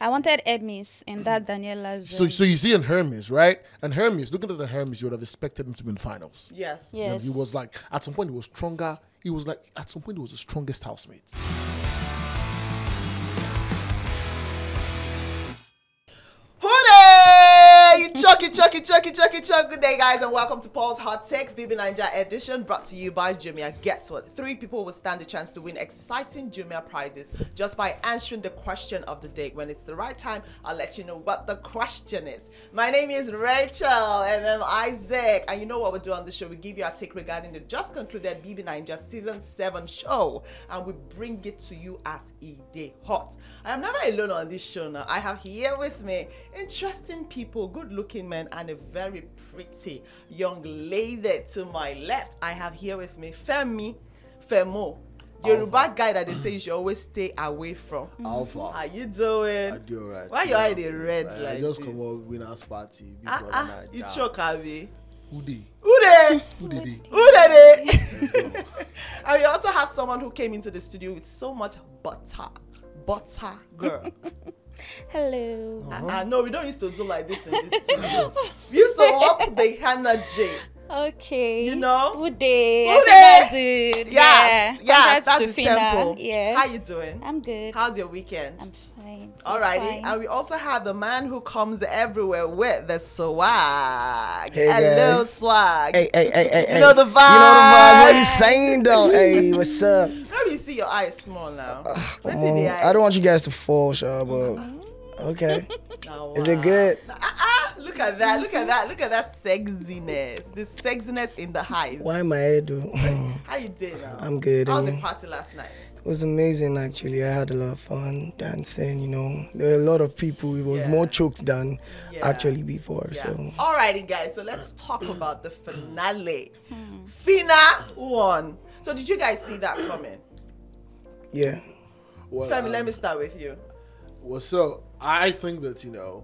I wanted Hermes in that Daniella's. So you see in Hermes, right? And Hermes, looking at the Hermes, you would have expected him to be in finals. Yes. Yes. And he was like, at some point he was stronger. He was like, at some point he was the strongest housemate. Chucky. Good day, guys, and welcome to Paul's Hot Takes, BBNaija edition, brought to you by Jumia. Guess what? 3 people will stand a chance to win exciting Jumia prizes just by answering the question of the day. When it's the right time, I'll let you know what the question is. My name is Rachel Emem-Isaac, and you know what we do on the show? We give you our take regarding the just concluded BBNaija Season 7 show, and we bring it to you as a day hot. I am never alone on this show now. I have here with me interesting people, good-looking men, and a very pretty young lady to my left. I have here with me Femo, Yoruba guy that they say you should always stay away from. Alpha. How you doing? I do alright. Why your eye dey red like I just this? come up winners party. You choke, Abi. Who dey? Who dey? Who did it? Who dey? And we also have someone who came into the studio with so much butter girl. Hello. No, we don't used to do like this in this studio. We used to up the energy. Okay. You know? Good day. Good Everybody day. good. Yes, Congrats that's to the Phyna. tempo. Yeah. How you doing? I'm good. How's your weekend? I'm fine. It's Alrighty, fine. and we also have the man who comes everywhere with the swag. Hey, Hello, guys. swag. Hey. You know the vibes. You know the vibes. What you saying though? Hey, what's up? Let me see your eyes small now. What's in Come the on. eyes? I don't want you guys to fall, sure, but okay. Oh, Is it wow. good? Look at that. Look at that sexiness. The sexiness in the eyes. Why my head do? How you doing now? I'm good. How was and the party last night? It was amazing actually. I had a lot of fun dancing, you know. There were a lot of people. It was Yeah. more choked than Yeah. actually before. Yeah. So Alrighty, guys. So let's talk about the finale. Phyna won. So did you guys see that coming? yeah. Well, Femi, let me start with you. Well, so I think that, you know,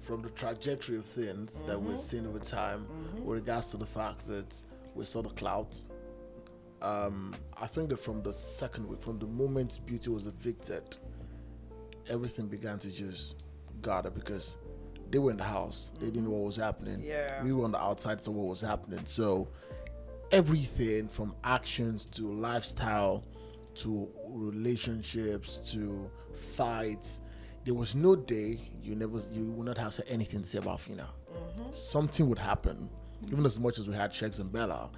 from the trajectory of things that we've seen over time, with regards to the fact that we saw the clouds, I think that from the second week, from the moment Beauty was evicted, everything began to just gather because they were in the house. They didn't know what was happening. Yeah. We were on the outside, so what was happening. So everything from actions to lifestyle to relationships to fights, there was no day you would not have said anything to say about Phyna. Something would happen. Even as much as we had Checks and Bella,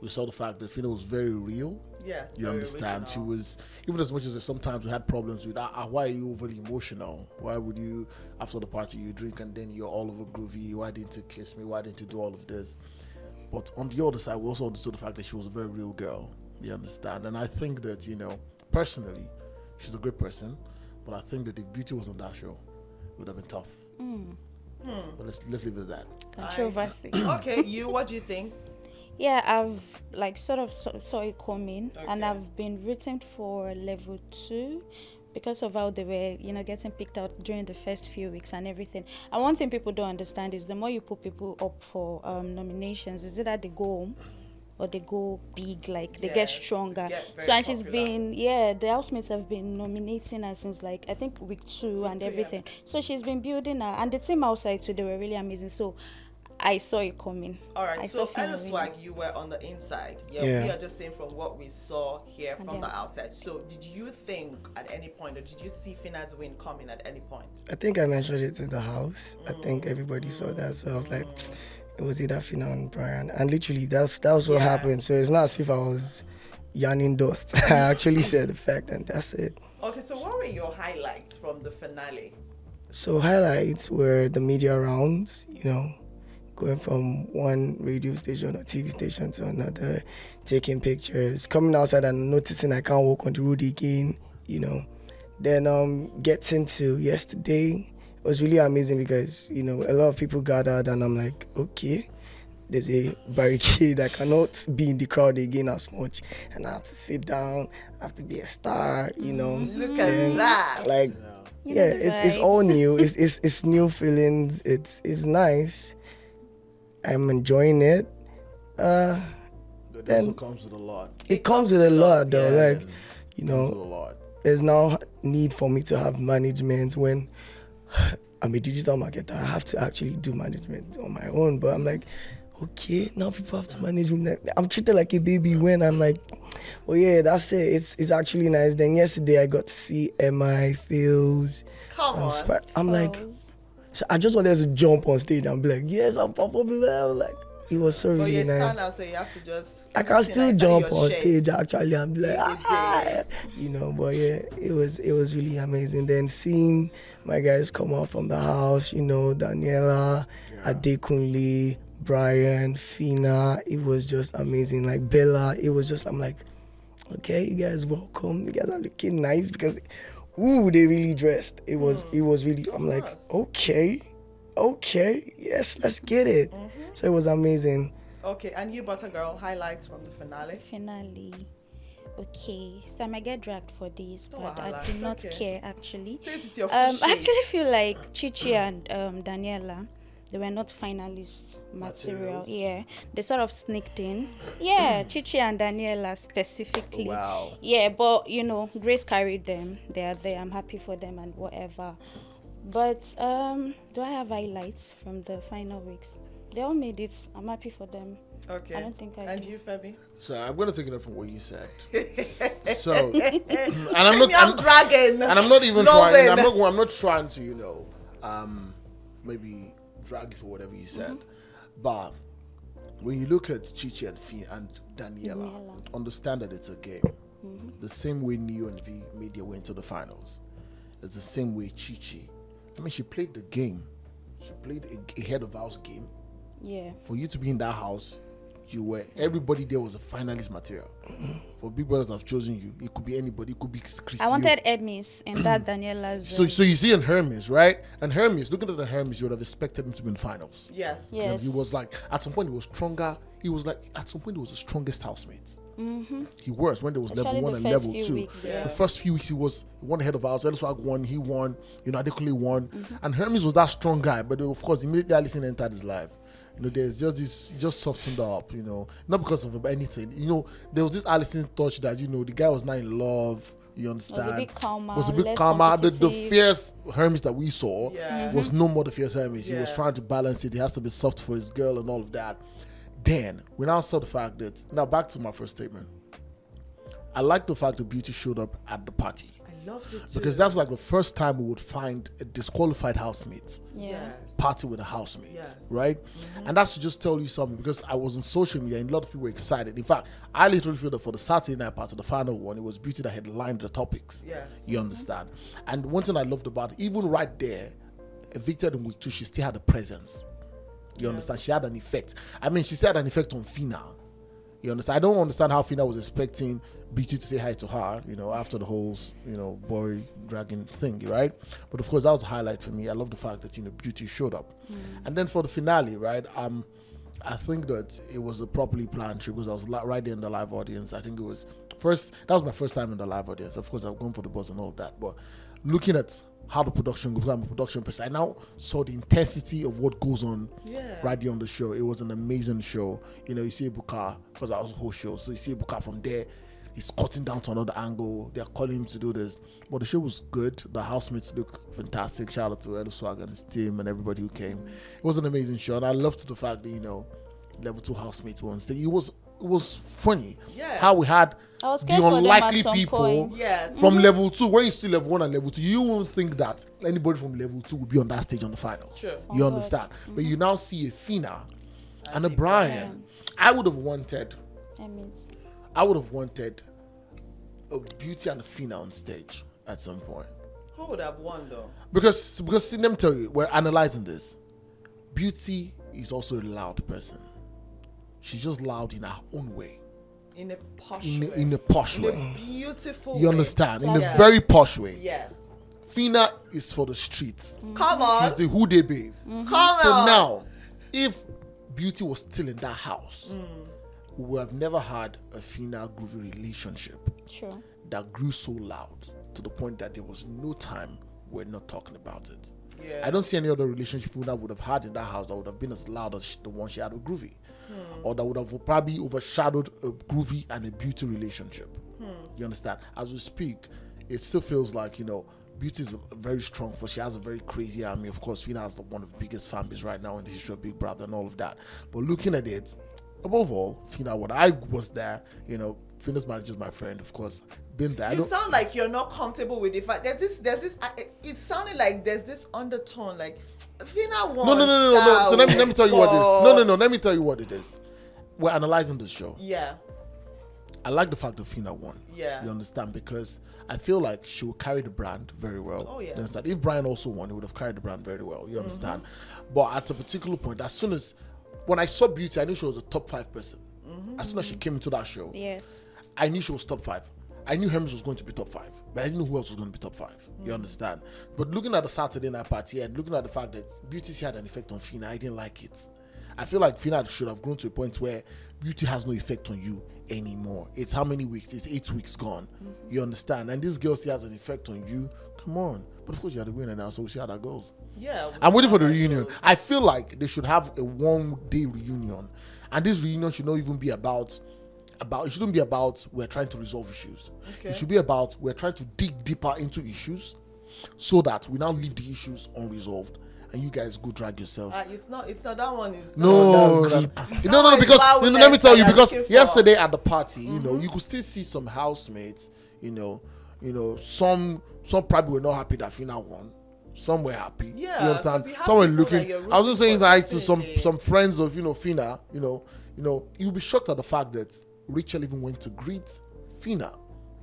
we saw the fact that Phyna was very real. Yes. You very understand? original. She was, even as much as sometimes we had problems with, why are you overly emotional? Why would you, after the party, you drink and then you're all over Groovy? Why didn't you kiss me? Why didn't you do all of this? But on the other side, we also understood the fact that she was a very real girl. You understand? And I think that, you know, personally, she's a great person. But I think that if Beauty was on that show, it would have been tough. But let's leave it at that. Controversy. Okay, you, what do you think? Yeah, I've like sort of saw it coming, and Okay. I've been written for level 2 because of how they were, you know, getting picked out during the first few weeks and everything. And one thing people don't understand is the more you put people up for nominations, is it that they go home or they go big, like they get Yes, stronger. they get very So and she's popular. been, the housemates have been nominating her since like I think week 2 and 2, yeah. everything. So she's been building her, and the team outside too, they were really amazing. So I saw it coming. All right, I so saw Phyna Eloswag, you were on the inside. Yeah. We are just saying from what we saw here And from the then- outside. So did you think at any point, or did you see Phyna's win coming at any point? I think I mentioned it in the house. I think everybody saw that. So I was like, it was either Phyna and Brian. And literally, that was what Yeah. happened. So it's not as if I was yarning dust. I actually said the fact, and that's it. Okay, so what were your highlights from the finale? So highlights were the media rounds, you know, going from one radio station or TV station to another, taking pictures, coming outside and noticing I can't walk on the road again, you know. Then getting to yesterday was really amazing because, you know, a lot of people gathered and I'm like, okay, there's a barricade. I cannot be in the crowd again as much. And I have to sit down, I have to be a star, you know. Look at And, that. like, You know yeah, the it's all vibes. new. It's new feelings. It's nice. I'm enjoying it. But Then- also comes with a lot. It comes with a lot though. yeah. Like, you Comes with a know, lot. there's now need for me to have management when I'm a digital marketer. I have to actually do management on my own. But I'm like, okay, now people have to manage me. I'm treated like a baby when I'm like, oh yeah, that's it. It's actually nice. Then yesterday I got to see MI, Phils. Come on. I'm like, so I just wanted to jump on stage and be like, yes, I'm popular. I'm like, it was so really nice. Out, so you have to just. I can still jump on stage actually and be like, you know. But yeah, it was really amazing. Then seeing my guys come out from the house, you know, Daniella, Adekunle, Brian, Phyna, it was just amazing. Like Bella, it was just, I'm like, okay, you guys welcome. You guys are looking nice because, they really dressed. It was really, I'm like, okay, yes, let's get it. So it was amazing. Okay, and you, Buttergirl, highlights from the finale? Okay, so I might get dragged for this, but I do not care actually. Say it to your I actually feel like Chichi and Daniella, they were not finalist material. Yeah, they sort of sneaked in. Yeah, Chichi and Daniella specifically. Wow. Yeah, but you know, Grace carried them. They are there. I'm happy for them and whatever. But do I have highlights from the final weeks? They all made it. I'm happy for them. Okay. I don't think I And do. you, Femi? So I'm gonna take it up from what you said. So, and I'm dragging. And I'm not even trying. I'm not trying to, you know, maybe drag you for whatever you said. But when you look at Chichi and Phyna and Daniella, understand that it's a game. The same way Neo and V made their way into the finals. It's the same way Chichi. I mean, she played the game. She played a head of house game. Yeah. For you to be in that house, everybody there was a finalist material. For big brothers have chosen you, it could be anybody. It could be Christy. I wanted Hermes in that Daniella's. So you see in Hermes, right? And Hermes, looking at the Hermes, you would have expected him to be in finals. Yes. Yes. You know, he was like, at some point he was stronger. He was like, at some point he was the strongest housemates. He was when there was Especially level 1 and the first level few 2. weeks, yeah. The first few weeks he was one head of house. Eloswag won, he won. You know, Adekunle won. And Hermes was that strong guy. But of course, immediately Allison entered his life. You know, there's just this, he just softened up. You know, not because of anything. You know, there was this Allison touch that, you know, the guy was not in love. You understand? Was a bit calmer. Was a bit less calmer. The competitive. fierce Hermes that we saw was no more the fierce Hermes. He was Yeah. trying to balance it. He has to be soft for his girl and all of that. Then we now saw the fact that, now back to my first statement. I like the fact that Beauty showed up at the party. I loved it too. Because that's like the first time we would find a disqualified housemate Yeah. party with a housemate, Yes. right? And that's to just tell you something, because I was on social media and a lot of people were excited. In fact, I literally feel that for the Saturday night part of the final one, it was Beauty that headlined the topics. Yes. You understand? And one thing I loved about it, even right there, evicted in week 2, she still had a presence. You understand? She had an effect. I mean, she had an effect on Phyna. You understand? I don't understand how Phyna was expecting Beauty to say hi to her, you know, after the whole, you know, boy dragging thing, right? But of course, that was a highlight for me. I love the fact that, you know, Beauty showed up. And then for the finale, right, I think that it was a properly planned trip because I was right there in the live audience. I think it was that was my first time in the live audience. Of course, I've gone for the buzz and all of that. But looking at how the production goes, I'm a production person, I now saw the intensity of what goes on right there on the show. It was an amazing show. You know, you see Ibuka, because I was the whole show, so you see Ibuka from there, he's cutting down to another angle. They're calling him to do this. But the show was good. The housemates look fantastic. Shout out to Eloswag and his team and everybody who came. It was an amazing show, and I loved the fact that, you know, level 2 housemates were on stage. It was funny how we had I was the scared for them unlikely at some people point. Yes. from level 2. When you see level 1 and level 2, you won't think that anybody from level 2 would be on that stage on the final. Sure. You understand? But you now see a Phyna and a Brian. I would have wanted Hermes. a Beauty and a Phyna on stage at some point. Who would have won though? Because see, let me tell you, we're analyzing this. Beauty is also a loud person. She's just loud in her own way. In a posh In way. a posh In way. a beautiful way. You understand? In a Yeah. very posh way. Yes. Phyna is for the streets. Come on. She's the who they babe. Come So on. now, if Beauty was still in that house, we would have never had a Phyna Groovy relationship Sure. that grew so loud to the point that there was no time we're not talking about it. Yeah. I don't see any other relationship Phyna would have had in that house that would have been as loud as the one she had with Groovy, or that would have probably overshadowed a Groovy and a Beauty relationship. You understand? As we speak, it still feels like, you know, Beauty is a very strong force. She has a very crazy army. Of course, Phyna has one of the biggest fan bases right now in the history of Big Brother and all of that. But looking at it, above all, Phyna, when I was there, you know, Phyna's manager is my friend, of course. Been there. You sound like you're not comfortable with the fact. There's this. It sounded like there's this undertone, like Phyna won. No. So let me tell you what it is. No. Let me tell you what it is. We're analyzing the show. Yeah. I like the fact that Phyna won. Yeah. You understand? Because I feel like she will carry the brand very well. Oh, yeah. You understand? If Brian also won, he would have carried the brand very well. You understand? But at a particular point, as soon as, when I saw Beauty, I knew she was a top 5 person. As soon as she came into that show, Yes. I knew she was top 5. I knew Hermes was going to be top 5, but I didn't know who else was going to be top 5. You understand? But looking at the Saturday night party and looking at the fact that Beauty had an effect on Phyna, I didn't like it. I feel like Phyna should have grown to a point where Beauty has no effect on you anymore. It's how many weeks? It's 8 weeks gone. You understand? And this girl still has an effect on you. Come on. But of course, you are the winner now, so we'll see how that goes. Yeah. I'm waiting for the reunion. I feel like they should have a one-day reunion. And this reunion should not even be about it shouldn't be about we're trying to resolve issues. Okay. It should be about we're trying to dig deeper into issues so that we now leave the issues unresolved and you guys go drag yourselves. It's not that one is No, that's deep. deep. No, because let me tell you, because looking for. yesterday at the party, you know, you could still see some housemates, you know, some probably were not happy that Phyna won. Some were happy. Yeah, you understand? 'cause you have Some were people looking. that you're I was just saying rooting for hi to differently. some friends of Phyna. You know, you'll be shocked at the fact that Rachel even went to greet Phyna.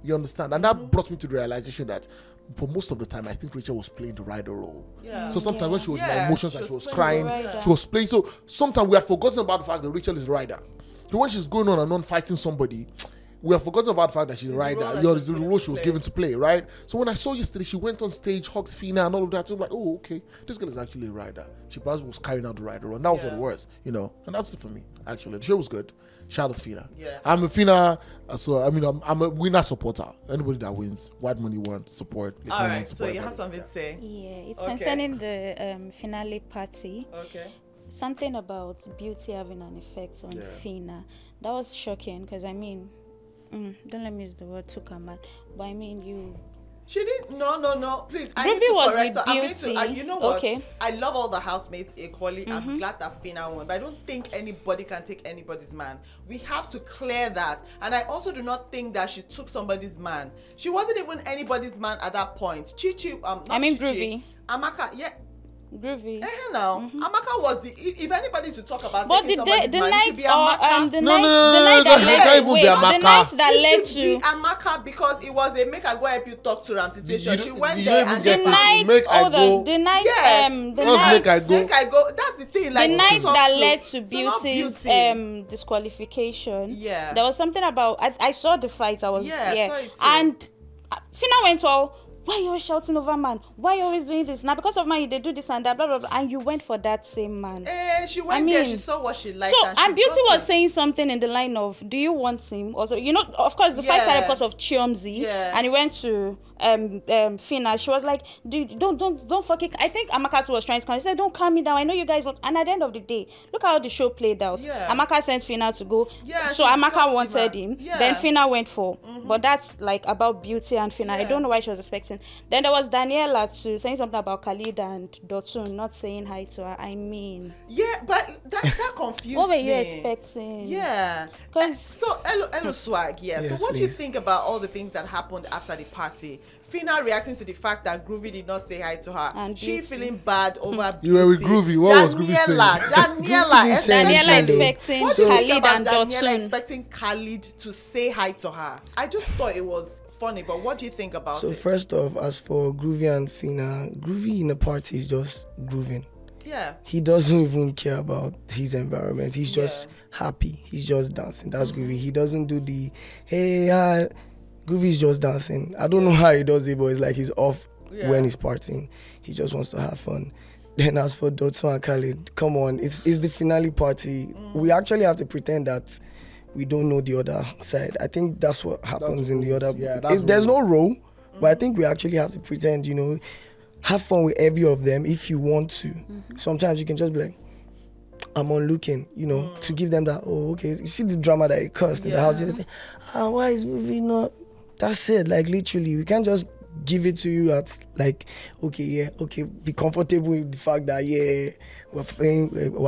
You understand? And that brought me to the realization that for most of the time, I think Rachel was playing the rider role. Yeah. So sometimes when she was in her Yeah, emotions she and she was was playing crying, the rider. she was playing. So sometimes we had forgotten about the fact that Rachel is a rider. So when she's going on and on fighting somebody, we have forgotten about the fact that she's a It's the rider. role that You know, she's it's the given role to she was play. given to play, right? So when I saw yesterday, she went on stage, hugged Phyna and all of that. So I'm like, oh, okay, this girl is actually a rider. She probably was carrying out the rider role. And that was what it was, you know. And that's it for me, actually. The show was good. Shout out to Phyna. Yeah. I'm a Phyna, so I mean, I'm a winner supporter. Anybody that wins, White Money won, support. All right. So you have something to say? Yeah, it's Okay. concerning the finale party. Okay. Something about Beauty having an effect on Phyna. That was shocking because I mean, don't let me use the word tukaman, but I mean you. She didn't. No. Please, I Groovy need to was correct. with So I'm going to. Beauty. You know what? Okay. I love all the housemates equally. I'm glad that Phyna won, but I don't think anybody can take anybody's man. We have to clear that. And I also do not think that she took somebody's man. She wasn't even anybody's man at that point. Chichi. I mean Chichi, Groovy. Amaka. Yeah. Groovy. Now, Amaka was the. If anybody to talk about But taking the somebody's the man, it should night be Amaka. the No, night no, the no, night no, that no, led it can't even be the Amaka. night that It led should be to Amaka because it was a make I go help you talk to Ram situation. She went you there don't and even the get she it. night Make I go. the night Yes. the Just night make I go. Make I go. That's the thing. Like the night talk that to- led to so not Beauty's Beauty. disqualification. Yeah. There was something about I saw the fight. I was Yeah, I saw it too. and Phyna went all. Why you always shouting over man? Why you always doing this? Now because of man, they do this and that, blah blah blah. And you went for that same man. She went there. She saw what she liked. So and she and Beauty got was it. saying something in the line of, "Do you want him?" Also, you know, of course, the fight started because of Chiomzi, Yeah. and he went to Phyna. She was like, "Dude, don't fucking." I think Amaka was trying to calm. She said, "Don't calm me down. I know you guys want." And at the end of the day, look how the show played out. Yeah. Amaka sent Phyna to go. Yeah, So she Amaka got wanted the man. him. Yeah. Then Phyna went for. But that's like about Beauty and Phyna. I Yeah. don't know why she was expecting. Then there was Daniella too, saying something about Khalid and Dotun not saying hi to her. I mean, Yeah, but that confused what were you me. expecting? Yeah. 'Cause- So Eloswag, yeah. Yes, So what do you please. think about all the things that happened after the party? Phyna reacting to the fact that Groovy did not say hi to her. And She Beauty. feeling bad over Beauty. You were with Groovy. What was Groovy saying? Daniella. didn't say Daniella anything, though. expecting What do you think Khalid about and Daniela Dotun. expecting Khalid to say hi to her? I just thought it was funny, but what do you think about So it? first off, as for Groovy and Phyna, Groovy in the party is just grooving. Yeah. He doesn't even care about his environment. He's just Yeah. happy. He's just dancing. That's Groovy. He doesn't do the hey hi. Groovy's just dancing. I don't know how he does it, but it's like he's off Yeah. when he's partying. He just wants to have fun. Then as for Dotun and Khalid, come on, it's the finale party. We actually have to pretend that we don't know the other side. I think that's what happens in the other. Yeah, that's There's what no role, but I think we actually have to pretend, have fun with every of them if you want to. Sometimes you can just be like, I'm on looking, to give them that, oh, okay, you see the drama that it caused in the house. Why is movie not? That's it, like literally. We can't just give it to you at like, okay, be comfortable with the fact that we're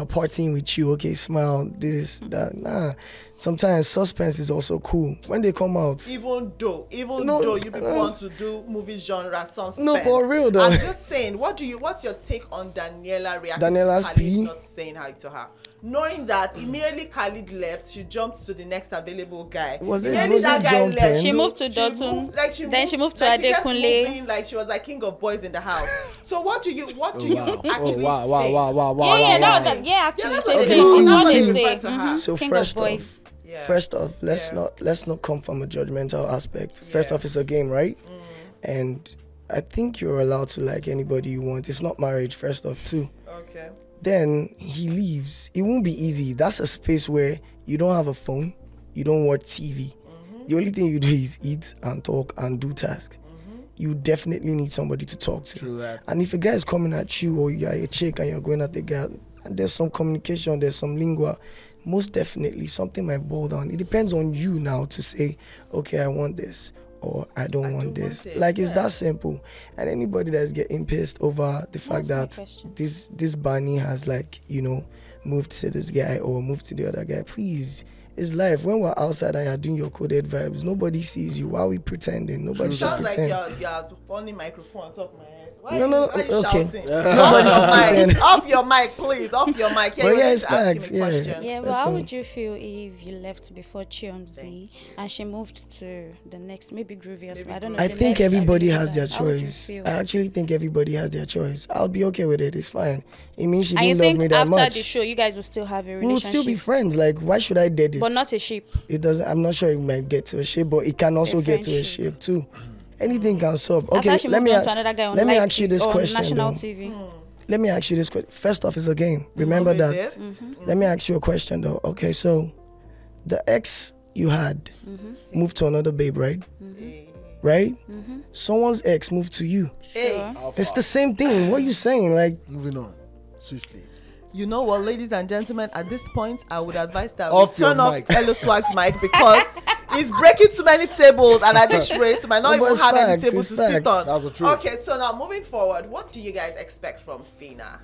partying with you, okay, smile, this, that. Nah, sometimes suspense is also cool when they come out. Even though you people want to do movie genre suspense. No, for real though. I'm just saying, what's your take on Daniella reacting Daniela's to Khalid P? not saying hi to her? Knowing that immediately Khalid left, she jumped to the next available guy. Was it that guy jumping? left, She moved to Dotun. Then she moved to like, she kept Adekunle. moving like she was like king of boys in the house. So what do you actually Wow, think? Actually, that's so what Okay, they see, that's what see. they refer to her. So King first of off, boys. Yeah. First off, let's not come from a judgmental aspect. First off, it's a game, right? And I think you're allowed to like anybody you want. It's not marriage, first off, too. Okay. Then he leaves. It won't be easy. That's a space where you don't have a phone, you don't watch TV. The only thing you do is eat and talk and do tasks. You definitely need somebody to talk to. True that. And if a guy is coming at you or you're a chick and you're going at the guy, and there's some communication, there's some lingua, most definitely something might boil down. It depends on you now to say, okay, I want this or I don't want this. Like it's that simple. And anybody that's getting pissed over the fact that this Barney has like, moved to this guy or moved to the other guy, please. It's life. When we're outside and you're doing your coded vibes, nobody sees you. Why are we pretending? Nobody should Sounds pretend. like you're holding microphone on top of my head. Why No, are you okay. shouting? Nobody should pretend. Off your mic, please. Off your mic. But yeah, it's asking facts. me a question. Yeah, but Let's how go. would you feel if you left before Chiomzi and she moved to the next, maybe Groovy or something? I don't know. I the think next everybody arena has their that- how would you choice. feel? I actually think everybody has their choice. I'll be okay with it. It's fine. It means she And you didn't love think me that after much. the show, you guys will still have a We'll relationship? still be friends. Like, why should I dead it? But not a ship. It doesn't. I'm not sure it might get to a shape, but it can also get to a friendship. shape too. Anything can solve. Okay, After she let moved me on to another guy on let me live ask you TV this on question. national Though. TV. Let me ask you this question. First off, it's a game. Remember With that. this? Let me ask you a question though. Okay, so the ex you had moved to another babe, right? Right? Someone's ex moved to you. Hey, It's the same thing. What are you saying? Like, Moving on swiftly. you know what, ladies and gentlemen? At this point, I would advise that Off we turn your off mic. Eloswag's mic because it's breaking too many tables, and at this rate, we might not No, but even it's have any facts, tables it's to sit facts. on. That's the truth. Okay, so now moving forward, what do you guys expect from Phyna?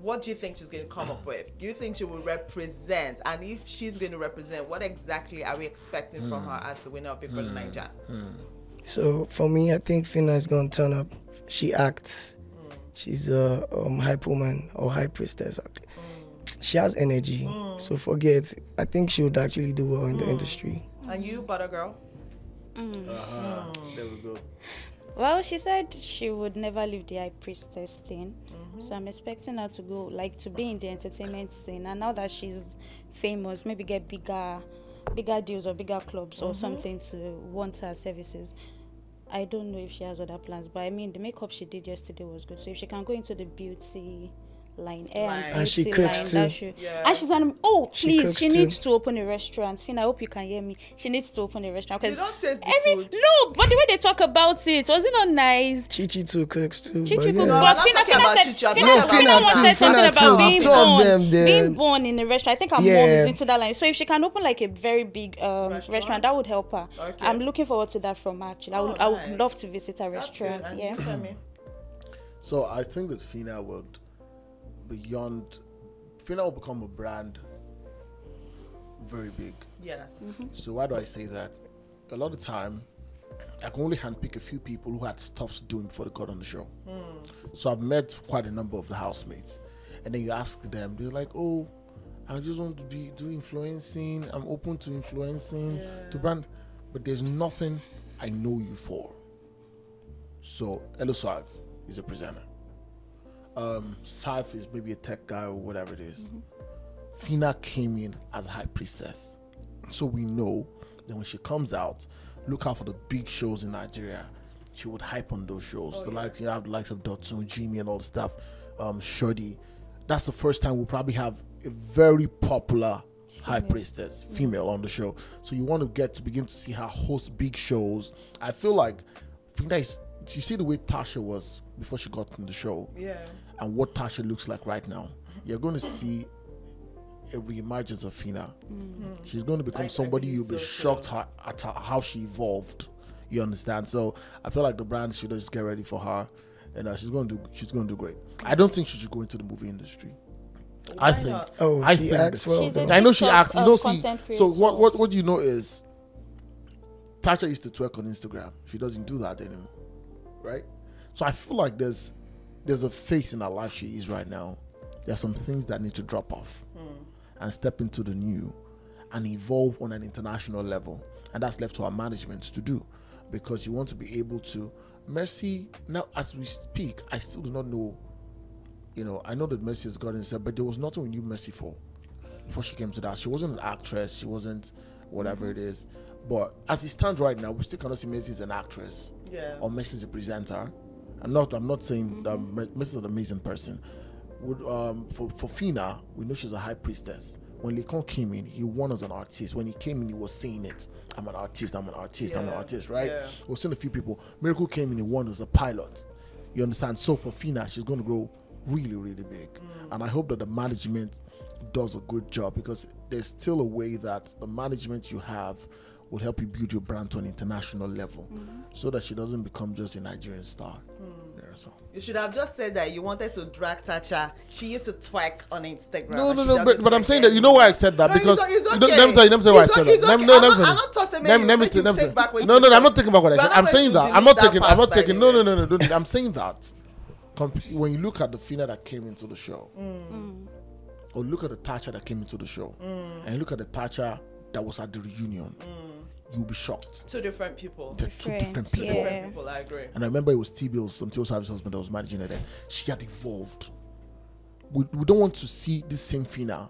What do you think she's going to come up with? Do you think she will represent? And if she's going to represent, what exactly are we expecting from her as the winner of BBNaija? so for me, I think Phyna is gonna turn up. She acts. She's a hype woman or hype priestess. She has energy. So forget. I think she would actually do well in the industry. And you, Buttergirl? There we go. Well, she said she would never leave the Hype Priestess thing. So I'm expecting her to go, like, to be in the entertainment scene. And now that she's famous, maybe get bigger deals or bigger clubs or something to want her services. I don't know if she has other plans, but I mean, the makeup she did yesterday was good. So if she can go into the beauty line, And she beauty cooks line, too. And she's an She please, cooks she too. needs to open a restaurant. Finn, I hope you can hear me. She needs to open a restaurant You because don't taste the food. no, but the way they talk about it, was it not nice? Chichi too cooks too. Chichi but cooks, yeah. No, but I'm not talking about Chichi, I'm Phyna talking about once Phyna said too, something Phyna about too. being Two of them, born, they're- being born in a restaurant. I think her mom Yeah. is into that line. So if she can open like a very big restaurant, that would help her. Okay. I'm looking forward to that from her. Actually, I Oh, would nice. love to visit her That's good. restaurant. And Yeah. you, Femi? So I think that Phyna would, Phyna will become a brand very big. Yes. So why do I say that? A lot of time, I can only handpick a few people who had stuff to do before they got on the show. So I've met quite a number of the housemates. And then you ask them, they're like, oh, I just want to do influencing. I'm open to influencing, to brand. But there's nothing I know you for. So Eloswag is a presenter. Saif is maybe a tech guy or whatever it is. Phyna came in as a high priestess. So we know that when she comes out, look out for the big shows in Nigeria. She would hype on those shows. Likes, you have the likes of Dotun, Jimmy and all the stuff. Shorty. That's the first time we'll probably have a very popular high priestess, female on the show. So you want to begin to see her host big shows. I feel like Phyna is, you see the way Tasha was before she got on the show. Yeah. And what Tasha looks like right now. You're going to see a reemergence of Phyna. She's going to become somebody believe you'll be so, shocked at how she evolved You understand? So I feel like the brand should just get ready for her, and she's going to do great. I don't think she should go into the movie industry. Why I think. not? I she think acts well. She's a though. I know she TikTok, acts. You know, see. content So creator. what you know is, Tasha used to twerk on Instagram. She doesn't do that anymore, right? So I feel like there's a phase in her life she is right now. There are some things that need to drop off and step into the new and evolve on an international level, and that's left to our management to do, because you want to be able to. Mercy, now as we speak, I still do not know. You know, I know that Mercy has gotten said, but there was nothing we knew Mercy for before she came to that. She wasn't an actress. She wasn't whatever it is. But as it stands right now, we still cannot see Mercy as an actress. Yeah. Or Mercy as a presenter. I'm not saying that Mercy is an amazing person. For Phyna, we know she's a Hype Priestess. When Lekon came in, he won as an artist. When he came in, he was saying it. I'm an artist, I'm an artist, I'm an artist, right? Yeah. We've seen a few people. Miracle came in, he won as a pilot. You understand? So for Phyna, she's going to grow really, really big. And I hope that the management does a good job, because there's still a way that the management you have will help you build your brand to an international level, so that she doesn't become just a Nigerian star. So. You should have just said that you wanted to drag Tasha. She used to twerk on Instagram. No, but I'm saying that, you know why I said that? No, because it's okay. let me tell you why I said that. It's okay. I'm not tossing I'm not taking back what I said. I'm saying that. I'm not taking. No. I'm saying that. When you look at the Phyna that came into the show, or look at the Tasha that came into the show, and you look at the Tasha that was at the reunion, you'll be shocked. Two different people. They're two different people. Yeah. Different people, I agree. And I remember it was T-Bill's, some T.O. Savvy's husband that was managing her then. She had evolved. We don't want to see this same Phyna.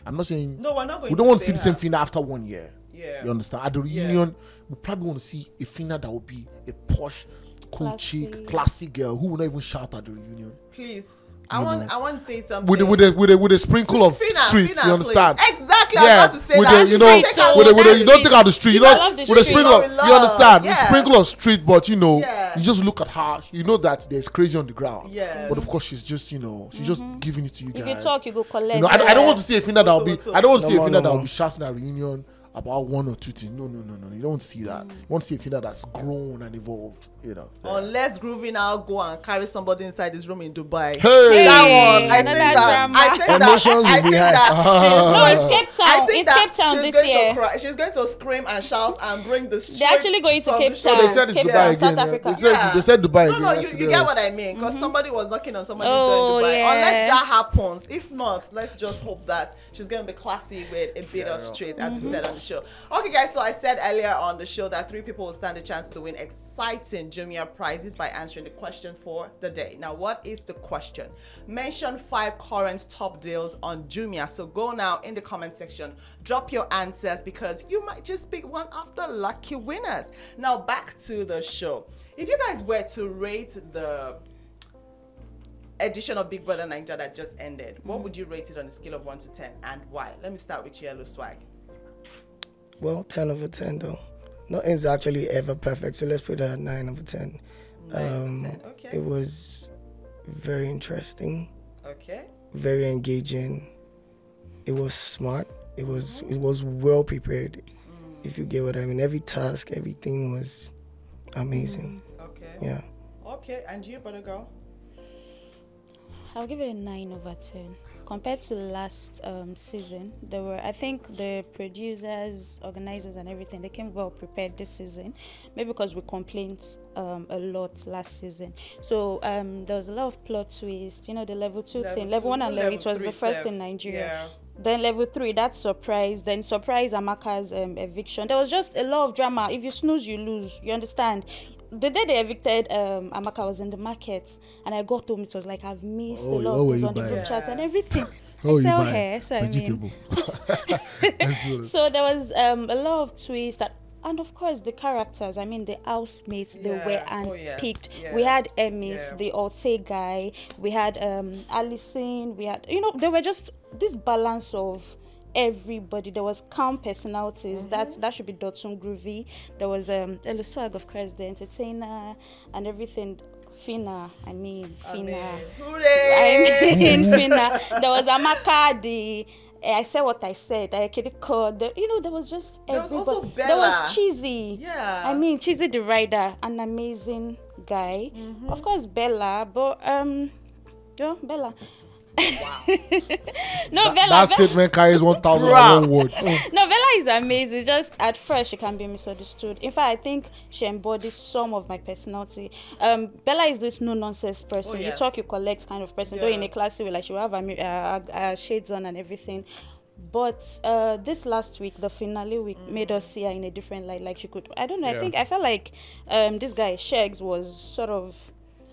I'm not saying... No, we're not going We don't want to see her. the same Phyna after 1 year. Yeah. You understand? At the reunion, we probably want to see a Phyna that will be a posh, cool Classy. chick, classy girl who will not even shout at the reunion. Please. I want to say something. With a sprinkle of Phyna, street, Phyna, you understand? please. Exactly. I was about to say with that. the, you know, you don't take out the street, you know, I love the with a street. sprinkle of, Love. you understand? Yeah. With a sprinkle of street, but you know, Yeah. you just look at her, you know that there's crazy on the ground. Yeah. But of course, she's just, you know, she's just giving it to you If guys. you talk, you go collect. You know, I don't want to see a Phyna that will be. What's I don't want to see a No, Phyna no, that will no. be shouting at reunion about one or two things. No. You don't want to see that. You want to see a Phyna that's grown and evolved. You know. Unless Groovy now go and carry somebody inside his room in Dubai. Hey, That one, I think another that. drama. I think that. Emotions I will be think high. that. No, it's Cape Town. I think It's that Cape Town she's this going year. to cry. She's going to scream and shout and bring the. They're actually going to Cape So Town. they said it's Cape Dubai Town, again. South yeah. Africa. They said Dubai No, again. you yesterday. get what I mean, because somebody was knocking on somebody's Oh, door in Dubai. yeah. Unless that happens, if not, let's just hope that she's going to be classy with a bit of street, as we said on the show. Okay, guys. So I said earlier on the show that 3 people will stand a chance to win exciting Jumia prizes by answering the question for the day. Now, what is the question? Mention 5 current top deals on Jumia. So go now in the comment section, drop your answers, because you might just pick one of the lucky winners. Now back to the show. If you guys were to rate the edition of Big Brother Naija that just ended, what would you rate it on a scale of 1 to 10, and why? Let me start with you, Eloswag. Well, 10 over 10 though. Nothing's actually ever perfect, so let's put it at 9 over 10. 9 over 10. Okay. It was very interesting, Okay. very engaging. It was smart. It was well prepared. If you get what I mean. Every task, everything was amazing. Okay. Yeah. Okay. And you, Buttergirl? I'll give it a 9 over 10. Compared to last season, I think the producers, organizers, and everything, they came well prepared this season. Maybe because we complained a lot last season. So there was a lot of plot twists. You know, the level 2 thing. Level 1 and level 2 was the first in Nigeria. Yeah. Then level 3, that's surprise. Then surprise Amaka's eviction. There was just a lot of drama. If you snooze, you lose. You understand? The day they evicted Amaka, I was in the market, and I got home. It was like I've missed a lot of things on the group chat and everything. I said, okay, so I mean. So there was a lot of twists and of course the characters. I mean, the housemates, they were handpicked. We had Emis, the Orte guy. We had Allison. We had, they were just this balance of everybody. There was calm personalities. That should be Dotun Groovy. There was Eloswag, of course, the entertainer and everything. Phyna, Phyna. Hooray! Phyna. There was Amaka, the I said what I said. I could call there was just There was everybody. also Bella. There was Cheesy. Yeah. I mean, Cheesy the rider, an amazing guy. Of course, Bella, but Bella. Wow. No, Bella. That statement carries 1,001 words. No, Bella is amazing. Just at first, she can be misunderstood. In fact, I think she embodies some of my personality. Bella is this no-nonsense person. Oh, yes. You talk, you collect kind of person. Yeah. Though in a classy way, like she will have shades on and everything. But this last week, the finale week, made us see her in a different light. Like she could, I don't know. Yeah. I felt like this guy Shegs was sort of.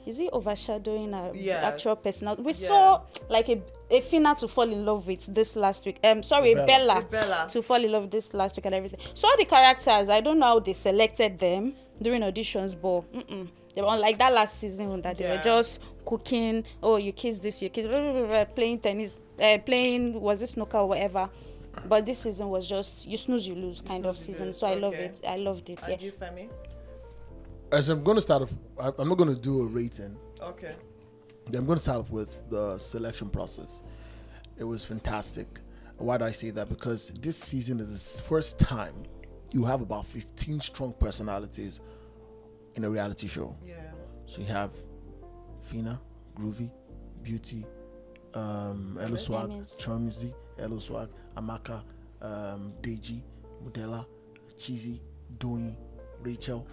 Is he overshadowing her Yes. actual personality? We saw like a Phyna to fall in love with this last week. Sorry, Bella. Bella. to fall in love with this last week and everything. So all the characters, I don't know how they selected them during auditions, but they were unlike that last season that they were just cooking. Oh, you kiss this, you kiss playing tennis, playing was it snooker or whatever. But this season was just you snooze you lose kind of season. So I love it. I loved it. And you, Femi? As I'm going to start off, I'm not going to do a rating. Okay. I'm going to start off with the selection process. It was fantastic. Why do I say that? Because this season is the first time you have about 15 strong personalities in a reality show. Yeah. So you have Phyna, Groovy, Beauty, Eloswag, Charmsy, Eloswag, Amaka, Deji, Modella, Cheesy, Doing, Rachel.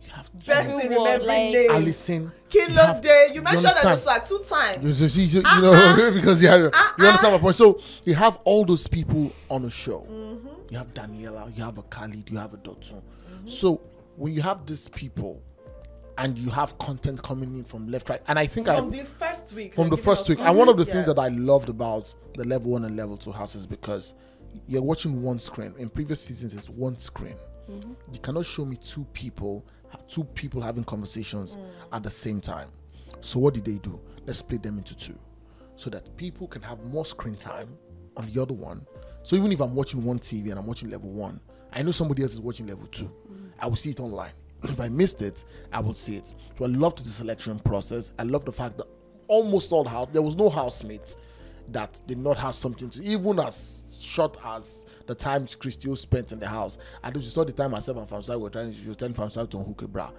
You have Best in remembering like names. Allison. Kilo Day. You mentioned understand? Eloswag 2 times. You know, because you understand my point. So you have all those people on a show. You have Daniella, you have a Khalid, you have a Dotun. So when you have these people and you have content coming in from left, right, and I think From this first week. from the like, first giving week, us and one of the content, things that I loved about the level 1 and level 2 houses because you're watching one screen. In previous seasons, it's one screen. You cannot show me two people having conversations at the same time. So what did they do? Let's split them into two so that people can have more screen time on the other one. So even if I'm watching one TV and I'm watching level 1, I know somebody else is watching level 2. I will see it online. If I missed it, I will see it. So I loved the selection process. I love the fact that almost all there was no housemates that did not have something to, even as short as the time Christio spent in the house. I just saw the time myself and Famsai were trying to tell Famsai to unhook a bra.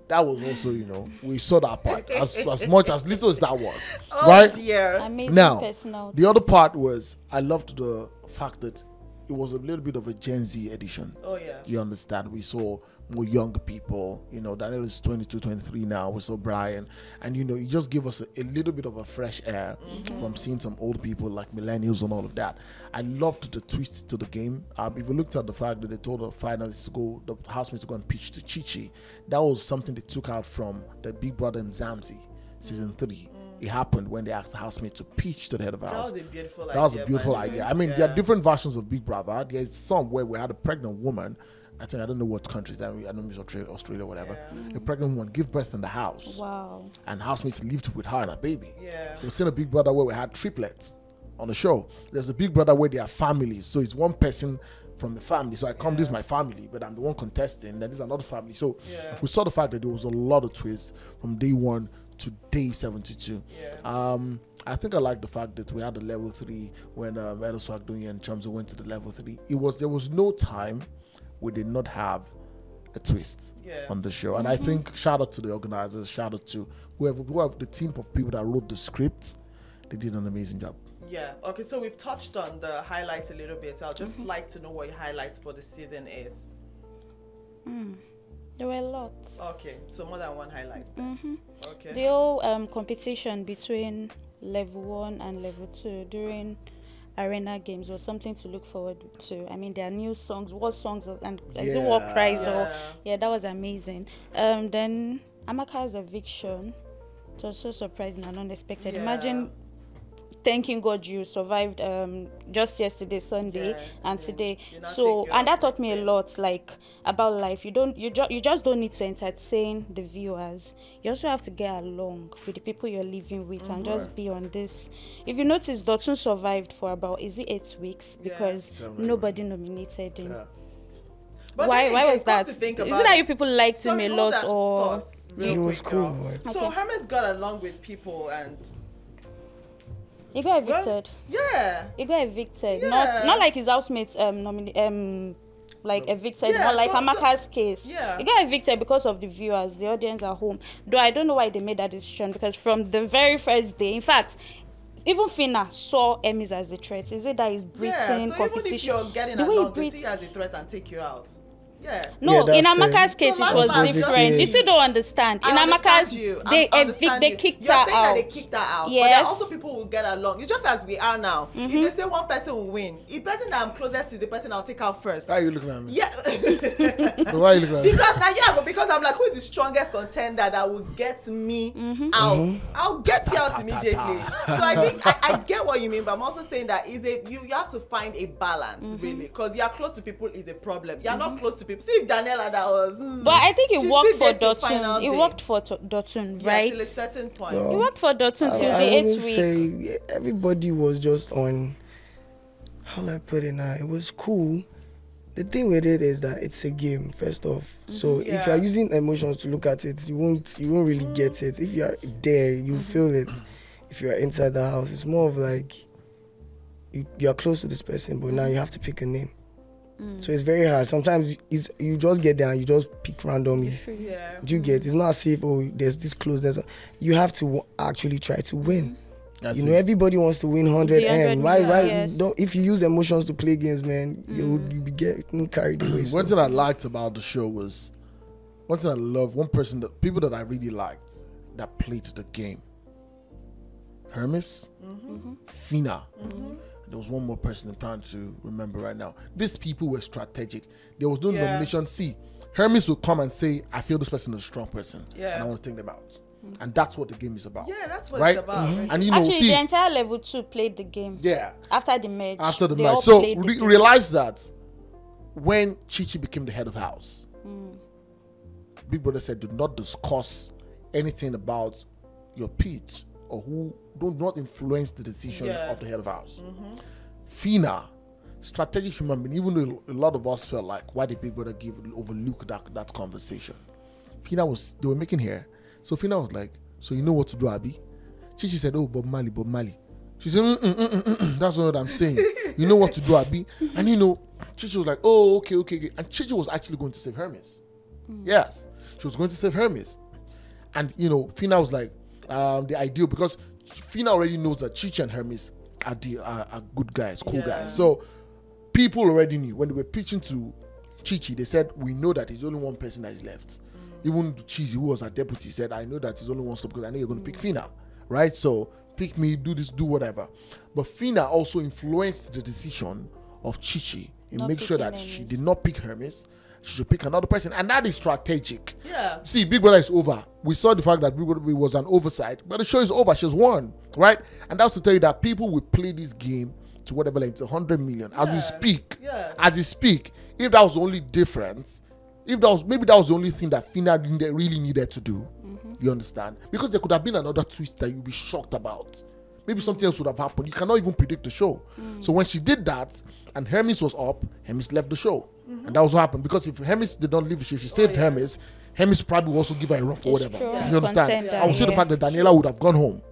That was also, we saw that part as much as little as that was, right? Dear. amazing Now, personality. the other part was I loved the fact that it was a little bit of a Gen Z edition. Oh, yeah. You understand? We saw more younger people. Daniel is 22, 23 now. We saw Brian. And, it just gave us a little bit of a fresh air from seeing some old people like millennials and all of that. I loved the twist to the game. If you looked at the fact that they told the finalists the housemates to go and pitch to Chichi, that was something they took out from the Big Brother and Zamzi season 3. It happened when they asked the housemate to pitch to the head of the house. That was a beautiful idea. That was a beautiful idea. I mean, there are different versions of Big Brother. There's some where we had a pregnant woman. I don't know what countries that I don't know, it's Australia, whatever. A pregnant woman give birth in the house. Wow. And housemates lived with her and a baby. Yeah. We've seen a Big Brother where we had triplets on the show. There's a Big Brother where they are families. So it's one person from the family. So this is my family, but I'm the one contesting. Then this is another family. So we saw the fact that there was a lot of twists from day 1 to day 72. I think I like the fact that we had the level 3 when Eloswag and Chumsy went to the level 3. There was no time we did not have a twist on the show. And I think shout out to the organizers, shout out to whoever the team of people that wrote the script. They did an amazing job. Yeah. Okay, so we've touched on the highlights a little bit. I'll just like to know what your highlights for the season is. There were lots. Okay, so more than one highlight then. Okay. The whole competition between level 1 and level 2 during arena games was something to look forward to. I mean, there are new songs, what songs, and is it what prize or that was amazing. Then Amaka's eviction, it was so surprising and unexpected. Imagine thanking God you survived just yesterday, Sunday, and today. So, and that taught me a lot, like about life. You just don't need to entertain the viewers. You also have to get along with the people you're living with and just be on this. If you notice, Dotun survived for about 8 weeks because nobody nominated him. But why was that? Is it that you people liked him a lot or? He was cool. So Hermes got along with people and He got evicted. Yeah. He got evicted. Yeah. Not like his housemates like evicted, Yeah, not like so- Amaka's case. Yeah. He got evicted because of the viewers, the audience at home. Though I don't know why they made that decision, because from the very first day, in fact, even Phyna saw Emmys as a threat. Is it that he's breathing Yeah, so even if competition? you're getting The way he along, they breathes- see you as a threat and take you out. Yeah. No, Yeah, in that's Amaka's it. case, So it was last time, different. just- You still don't understand. In I Amaka's, understand you. they I understand they you. kicked You're her saying out. that they kicked her out. But Yes. there are also people who get along. It's just as we are now. If they say one person will win, the person that I'm closest to is the person I'll take out first. Why are you looking at me? Yeah. Why are you looking at me? Because now, yeah, but because I'm like, who is the strongest contender that will get me out? I'll get you out immediately. So I think I get what you mean, but I'm also saying that you have to find a balance, really, because you are close to people is a problem. You're not close to people. See if Daniela that was. But I think it she worked still for gets to final Dotun. It day. worked for Dotun, Yeah, right? till a certain point. Well, It worked for Dotun till the I 8th wouldn't week. say everybody was just on. How do I put it now? It was cool. The thing with it is that it's a game, first off. So if Yeah. you are using emotions to look at it, you won't really get it. If you are there, you feel it. If you are inside the house, it's more of like you are close to this person, but now you have to pick a name. So it's very hard. Sometimes you just get there and you just pick randomly. Yeah. Do you get? It's not as if there's this closeness. You have to actually try to win. That's You know, it. everybody wants to win 100 The 100 M. Why? yes. Don't, if you use emotions to play games, man, you'll be getting carried away. One thing I liked about the show was, one thing I love, people that I really liked that played the game. Hermes, Phyna. There was one more person I'm trying to remember right now. These people were strategic. There was no nomination. See, Hermes would come and say, I feel this person is a strong person. Yeah. And I want to take them out. And that's what the game is about. Yeah, that's what right? it's about. Really. And you know, Actually, see, the entire level 2 played the game. yeah. After the match. They all So played the game. realize that when Chichi became the head of house, Big Brother said, do not discuss anything about your pitch or who do not influence the decision of the head of house. Phyna, strategic human being, even though a lot of us felt like, why did Big Brother overlook that conversation? Phyna they were making hair. So Phyna was like, so you know what to do, Abby? Chichi said, oh, Bob Marley. She said, that's not what I'm saying. You know what to do, Abby? And you know, Chichi was like, oh, okay. And Chichi was actually going to save Hermes. Yes, she was going to save Hermes. And you know, Phyna was like, the ideal, because Phyna already knows that Chichi and Hermes are good guys, cool guys. So people already knew when they were pitching to Chichi, they said, we know that there's only one person that is left. Even Cheesy, who was our deputy, said, I know that there's only one stop because I know you're going to pick Phyna, right? So pick me, do this, do whatever. But Phyna also influenced the decision of Chichi in Not making sure that picking she Hermes. did not pick Hermes. She should pick another person, and that is strategic. Yeah. See, Big Brother is over. We saw the fact that Big Brother was an oversight, but the show is over. She's won, right? And that's to tell you that people will play this game to whatever, like, to 100 million as we speak. Yeah. As we speak, if that was the only difference, maybe that was the only thing that Phyna really needed to do. You understand? Because there could have been another twist that you'd be shocked about. Maybe something else would have happened. You cannot even predict the show. So when she did that, and Hermes was up, Hermes left the show. And that was what happened. Because if Hermes did not leave the show, she saved Hermes probably would also give her a run for whatever. true. You understand? Contender, I would say the yeah. fact that Daniela would have gone home.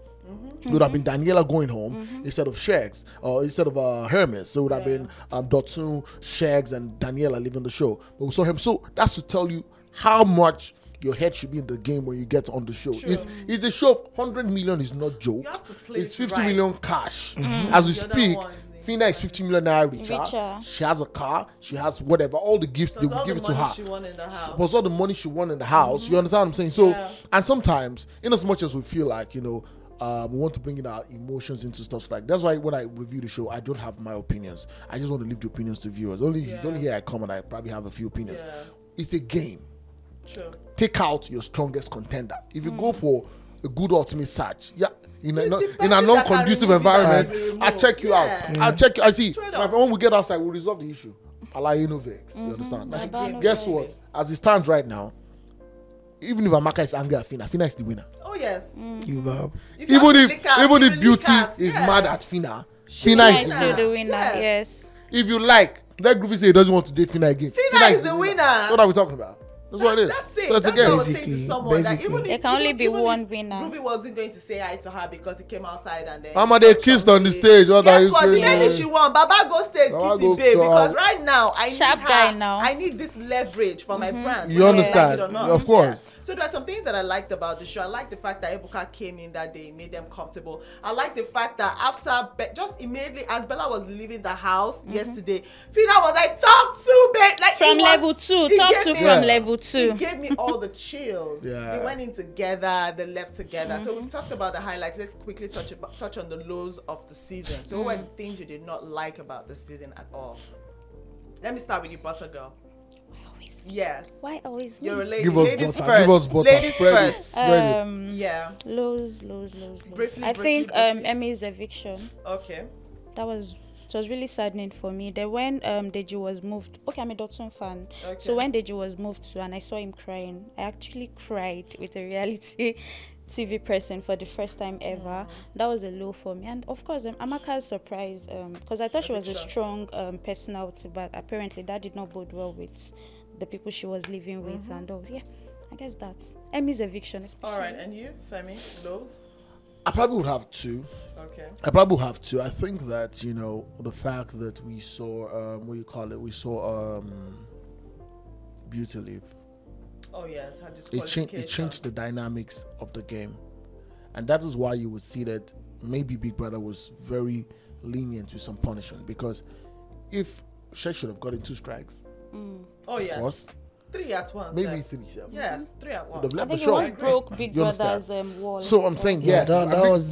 It would have been Daniela going home instead of Shags, or instead of Hermes. So it would have been Dotun, Shags, and Daniela leaving the show. But we saw him. So that's to tell you how much your head should be in the game when you get on the show. It's a show of 100 million is not joke. You have to play It's it 50 right. million cash. As we The other speak, one, Phyna is 50 million naira richer. Richer. She has a car. She has whatever. All the gifts, they Plus will all give the it to money her. she won in the house. Plus all the money she won in the house. You understand what I'm saying? So, Yeah. and sometimes, in as much as we feel like, you know, we want to bring in our emotions into stuff like that's why when I review the show, I don't have my opinions. I just want to leave the opinions to viewers. It's only here I come and I probably have a few opinions. Yeah. It's a game. True. Take out your strongest contender. If you go for a good ultimate search, in a It's the person in a that non-conducive can remove environment, it. I'll check you Yeah. out. I'll check you. I see. Straight My up. friend, when we get outside, we'll resolve the issue. Allah Innovex. You understand? Like, About guess Innovex. what? As it stands right now, even if Amaka is angry at Phyna is the winner. Oh yes. You, Bob. If you Even have if lickers, even you if Beauty lickers, is yeah. mad at Phyna Phyna is is the still winner. the winner. Yes. Yes. If you like, let Groovy say he doesn't want to date Phyna again. Phyna is the winner. What are we talking about? That's what it is. That's it. So it's a That's what I game. was saying to someone. That even There if, can only be even one if winner. Groovy wasn't going to say hi to her because he came outside and then. They kissed on the stage. What are Guess you what? doing? If she won, Baba go stage Baba kissing go babe, to because her. right now I Sharp need her. guy now. I need this leverage for my brand. You whether I understand? like it or not. Of course. Yeah. So there are some things that I liked about the show. I like the fact that Ebuka came in that day, made them comfortable. I like the fact that after just immediately as Bella was leaving the house yesterday, Phyna was like, "Talk to me," like From level 2, talk to from level 2. It gave me all the chills. Yeah. They went in together, they left together. So we've talked about the highlights. Let's quickly touch on the lows of the season. So what were the things you did not like about the season at all? Let me start with you, Buttergirl. Yes. Why always me? You're a lady. Give us Ladies butter. first. Give us butter. Ladies Spread it. first. Spread it. Yeah. Lows. Briefly, I think briefly. Emmy's eviction. Okay. It was really saddening for me. Then when Deji was moved, okay, I'm a Dotun fan. Okay. So when Deji was moved to and I saw him crying, I actually cried with a reality TV person for the first time ever. That was a low for me. And of course, Amaka's surprise, because I thought she was a strong personality, but apparently that did not bode well with the people she was living with. And yeah, I guess that's Emmy's eviction especially. All right. And you, Femi, lows? I probably would have 2. Okay. I think that, the fact that we saw, we saw Beauty leave. Oh yes, her It disqualification. changed the dynamics of the game. And that is why you would see that maybe Big Brother was very lenient with some punishment. Because if Shek should have gotten 2 strikes, Oh yes. of course, 3 at once. maybe then. 3, 7. Yes, 3 at Would once. have I left the think it show. was broke Big You understand? Brother's wall. So I'm saying, Yeah, yes.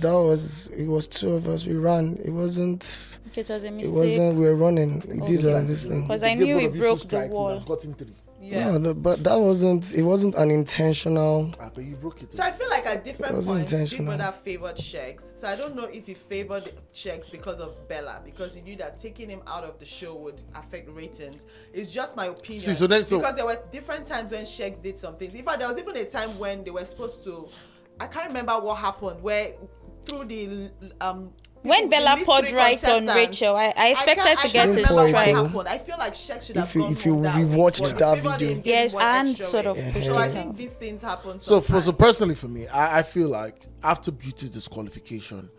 it was 2 of us. We ran. It wasn't. It was a It mistake. wasn't. We were running. We did this thing. Because I knew he broke the wall. Gotten 3. Yes. No, but that wasn't. It wasn't an intentional. But you broke it. So I feel like at different It wasn't points, Big intentional. Brother favored Shegs. So I don't know if he favored Shegs because of Bella, because he knew that taking him out of the show would affect ratings. It's just my opinion. See, so because there were different times when Shegs did some things. In fact, there was even a time when they were supposed to. I can't remember what happened. Where through the When Bella poured right on Rachel, I expect her to get a strike. I feel like Shex should have gone If you home that rewatched week, but that he favored video. him, gave Yes, him one and extra sort of week. pushed So it I out. think these things happen So sometimes. personally for me, I feel like after Beauty's disqualification,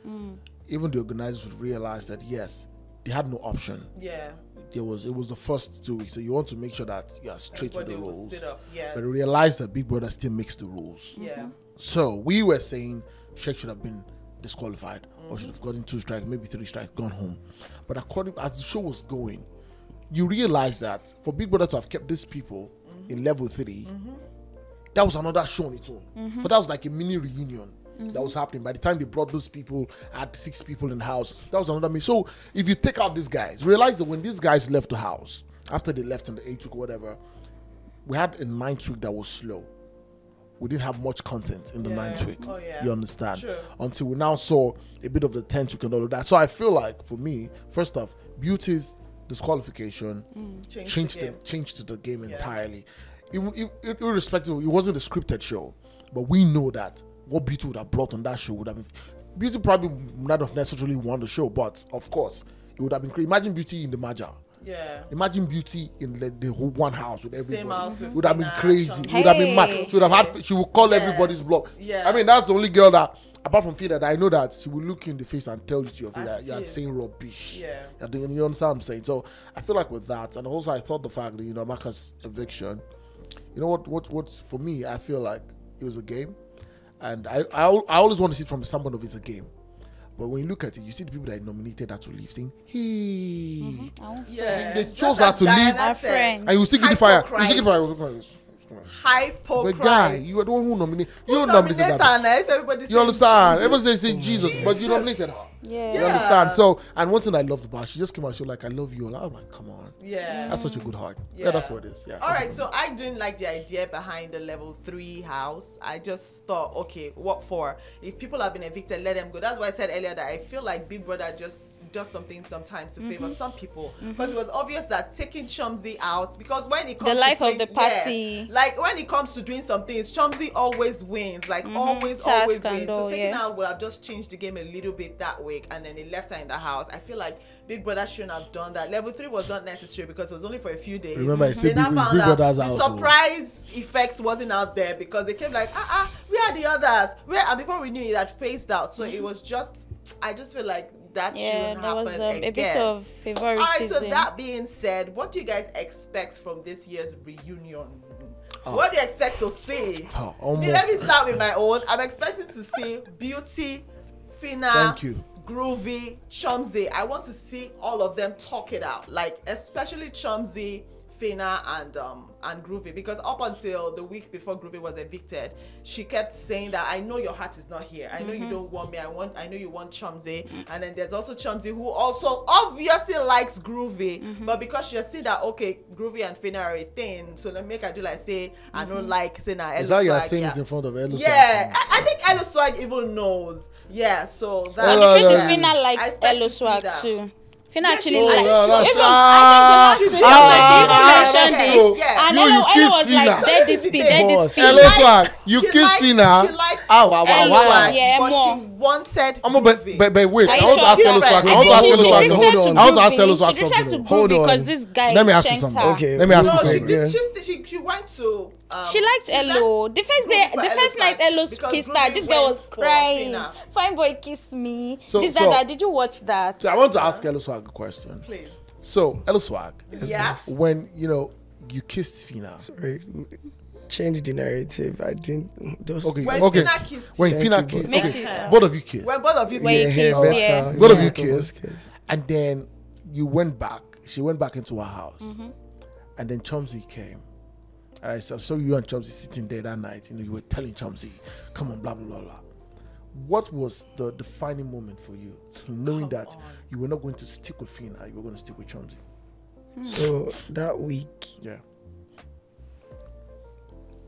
even the organizers would realize that yes, they had no option. Yeah. It was the first 2 weeks, so you want to make sure that you are straight with the Everybody will rules. sit up. Yes. But realize that Big Brother still makes the rules. Yeah. So we were saying Sheikh should have been disqualified or should have gotten 2 strikes, maybe 3 strikes, gone home. But according as the show was going, you realize that for Big Brother to have kept these people in level 3, that was another show on its own. But that was like a mini reunion that was happening. By the time they brought those people, had 6 people in the house. That was another. So if you take out these guys, realize that when these guys left the house, after they left in the 8th week or whatever, we had a 9th week that was slow. We didn't have much content in the 9th week. Oh, yeah. You understand? True. Until we now saw a bit of the 10th week and all of that. So I feel like for me, first off, Beauty's disqualification changed the game entirely. Irrespective, it wasn't a scripted show, but we know that what Beauty would have brought on that show would have been. Beauty probably would not have necessarily won the show, but of course, it would have been crazy. Imagine Beauty in the Maja. Yeah. Imagine Beauty in the whole one house with everybody. Same house with would have been Phyna, crazy. Sean. It would have been mad. She would have had. She would call everybody's block. Yeah. I mean, that's the only girl that, apart from Phyna, that I know that she will look in the face and tell you to your face As that it you're is. saying rubbish. Yeah. You're doing, you understand what I'm saying? So I feel like with that, and also I thought the fact that Maka's eviction, you know what for me, I feel like it was a game, and I always want to see it from the standpoint of it's a game. But when you look at it, you see the people that nominated her to leave saying, hey. Yeah. They chose her to leave. Our friend. And you see the fire. You see the fire. Hypocrite. But guy, you are the one who nominated. You nominated nominated her. her, now, if everybody You says understand? Jesus. Everybody say Jesus, but you nominated her. Yeah. You understand? So, and one thing I loved about her, she just came out, she was like, I love you. I'm like, come on. Yeah. That's such a good heart. Yeah, that's what it is. Yeah. All right, so I didn't like the idea behind the level 3 house. I just thought, okay, what for? If people have been evicted, let them go. That's why I said earlier that I feel like Big Brother just does something sometimes to favor some people. But it was obvious that taking Chumsy out, because when it comes The to life playing, of the party. yeah, like when it comes to doing some things, Chumsy always wins. Like always Task wins. and So all, taking yeah. out would have just changed the game a little bit that way. week, and then he left her in the house. I feel like Big Brother shouldn't have done that. Level 3 was not necessary because it was only for a few days. Remember, I said they now Big found out Brother's the house. surprise effect wasn't out there because they came like, we are the others. And before we knew it, had phased out. So it was just, I just feel like that shouldn't happen was again. a bit of favoritism. All right, so that being said, what do you guys expect from this year's reunion? What do you expect to see? Let me start with my own. I'm expecting to see Beauty, Phyna, thank you, Groovy, Chumzy. I want to see all of them talk it out, like especially Chumzy, Phyna, and Groovy, because up until the week before Groovy was evicted, she kept saying that I know your heart is not here. I know you don't want me. I know you want Chumzy. And then there's also Chumzy, who also obviously likes Groovy, but because she has seen that okay, Groovy and Phyna are a thing, so let make her do like say I don't like saying that. Is that you're saying it in front of Eloswag? Yeah, I think Eloswag even knows. Yeah, so that. Well, the truth is, Phyna likes Eloswag too. Phyna actually likes. Even I think the last video mentioned it, and Elo was like, "Dead this speed, dead this speed." Eloswag, you kiss Phyna. Why? Yeah, but more. she wanted. But wait, I want to ask Eloswag. I want to ask Eloswag something. hold on. Because this guy. Let me ask you something. Okay. Let me ask you No, something. she went to. She liked Elo. The first night Elo kissed her, this girl was crying. Fine boy, kiss me. That. Did you watch that? So I want to ask Eloswag a question. Please. So Eloswag, Yes. when you kissed Phyna. Sorry, change the narrative. I didn't. Okay. When Phyna kissed when you. Phyna Thank kissed, you. both of you kissed, When both of you When you kissed. kissed, yeah. both of you kissed, and then you went back. She went back into her house, and then Chumzy came. All right, so you and Chumzy sitting there that night. You were telling Chumzy, "Come on, blah blah blah blah." What was the defining moment for you, knowing that you were not going to stick with Phyna, you were going to stick with Chumzy? So that week, Yeah.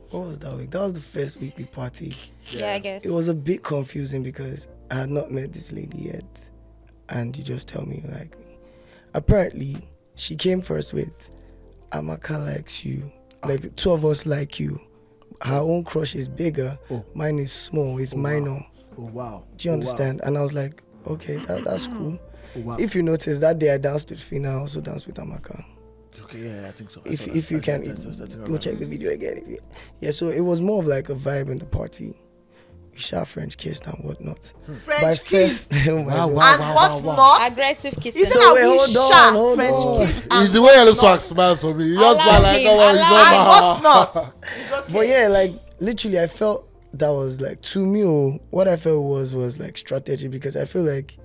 what was that week? That was the first week we partied. Yeah, I guess. It was a bit confusing because I had not met this lady yet, and you just tell me you like me. Apparently, she came first with, Amaka likes you. Like the two of us like you. Her own crush is bigger. Mine is small. It's minor. Wow. Oh wow. Do you understand? And I was like, okay, that's cool. Oh, wow. If you notice, that day I danced with Phyna, I also danced with Amaka. Okay, yeah, I think so. If you can, go check the video again. So it was more of like a vibe in the party. We shot French kissed and whatnot. French kiss. Oh my God. And what's not? Aggressive kissing. Isn't So that wait, we hold on, shot hold French on. kiss? It's the way Eloswag smiles for me. You just smile like, oh, it's And not what's not? It's okay. But yeah, like literally I felt that was like, to me, what I felt was like strategy, because I feel like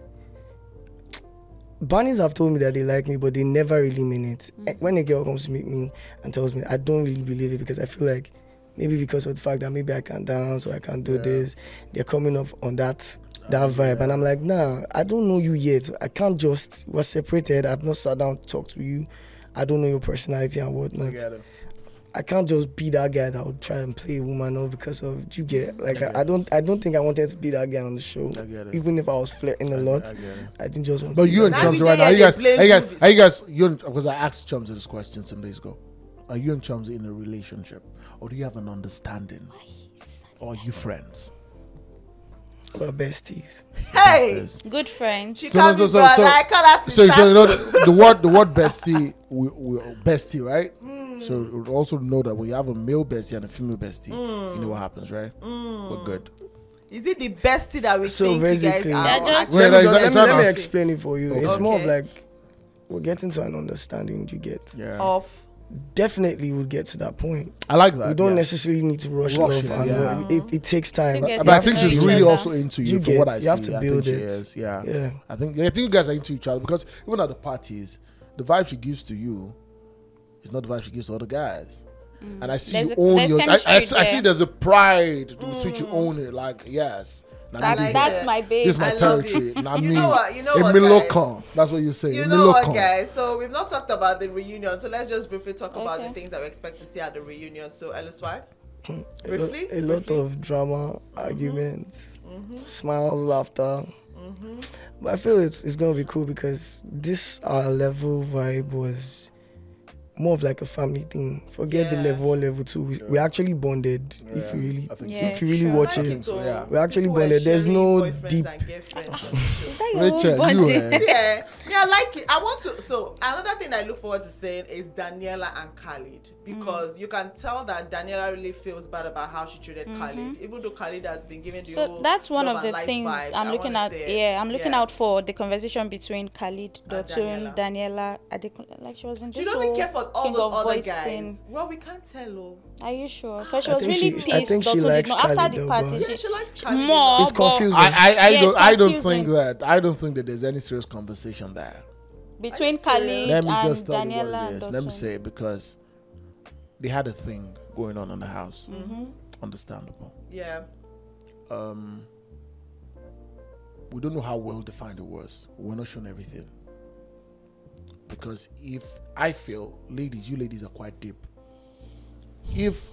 Bunnies have told me that they like me, but they never really mean it. When a girl comes to meet me and tells me, I don't really believe it, because I feel like maybe because of the fact that maybe I can dance or I can do this, they're coming up on that vibe. And I'm like, nah, I don't know you yet. I can't just, we're separated. I've not sat down to talk to you. I don't know your personality and whatnot. I can't just be that guy that would try and play a woman or because of, you get, like, I don't think I wanted to be that guy on the show. Even if I was flirting a lot, I didn't just want to. But you and Chumzy right now, because I asked Chumzy this question some days ago. Are you and Chumzy in a relationship? Or do you have an understanding? Or are you friends? We're besties. Hey! Good friends. She can't be brother. I can't ask So you know the word bestie, we bestie, right? So we also know that when you have a male bestie and a female bestie, you know what happens, right? We're good. Is it the bestie that we So think basically, you guys are? just- let me explain it for you. Okay. It's more of like, we're getting to an understanding, you get. Yeah. Of Definitely would get to that point. I like that. We don't necessarily need to rush love, and it takes time. To get But I to think know she's each really other. also into you. You From what get- I see, you have to I build think she it. is. Yeah. Yeah. I think you guys are into each other, because even at the parties, the vibe she gives to you is not the vibe she gives to other guys. And I see There's you a- own there's your. chemistry I see there. there's a pride with which you own it. Like yes, That's my babe. This is my I love territory. it. Nah, You me. know what, Emilokon. That's what you say. You know what, Emilokon. guys? So we've not talked about the reunion. So let's just briefly talk about the Okay. things that we expect to see at the reunion. So Eloswag, A briefly, lot of drama, arguments, smiles, laughter. But I feel it's gonna be cool because this our level vibe was more of like a family thing. Forget the Yeah. level 1, level 2. We actually bonded. If you really, I think Yeah, if you really sure. watch I it, think so. Yeah. we actually People were bonded. There's sharing no boyfriends deep. and girlfriends on the show. Is that your own Rachel, you bonding? Yeah, I like it. I want to. So another thing I look forward to saying is Daniela and Khalid, because you can tell that Daniela really feels bad about how she treated Khalid, even though Khalid has been given the So whole that's one love of and the life things vibes. I'm I looking wanna at. say Yeah, I'm looking yes. out for the conversation between Khalid, Dotun, Daniela. Daniela. Like she was in She this doesn't whole care for all King those of other Voice guys. thing. Well, we can't tell. Oh. Are you sure? Because she I was think really she- pissed. I think she Dotun did likes not- after Khalid the though, party. but- Yeah, she likes Khalid. More, It's but confusing. I Yeah, it's don't confusing. think that there's any serious conversation there. between Are you Khalid serious? Let me and just tell you Daniela what it and is. Let me Dotun. say it, because they had a thing going on in the house. Mm-hmm. Understandable. Yeah. We don't know how well defined it was. We're not shown everything. Because if I feel, you ladies are quite deep. If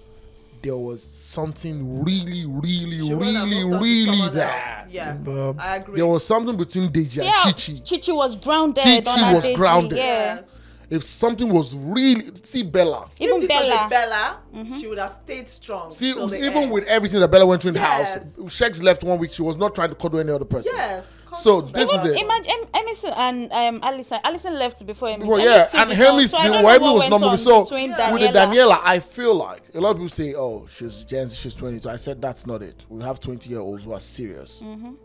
there was something really She wouldn't have moved on to really someone there, else. Yes, Bob. I agree. there was something between Deji Yeah, and Chichi. Chichi was grounded. Chichi on her was Deji, grounded. Yeah. Yes. If something was really, see Bella. Even If this was Bella. a Bella, she would have stayed strong. See, till the even end. with everything that Bella went through in the Yes. house, Shex left 1 week. She was not trying to cuddle any other person. Yes. So this is it. Imagine Emerson and Allison left before Emerson. Well, yeah, and Hermes, so I the don't know Wemmy what was went not moving. on So between with the Daniela. Daniela, I feel like a lot of people say, "Oh, she's Gen Z, she's 22." I said that's not it. We have 20-year-olds who are serious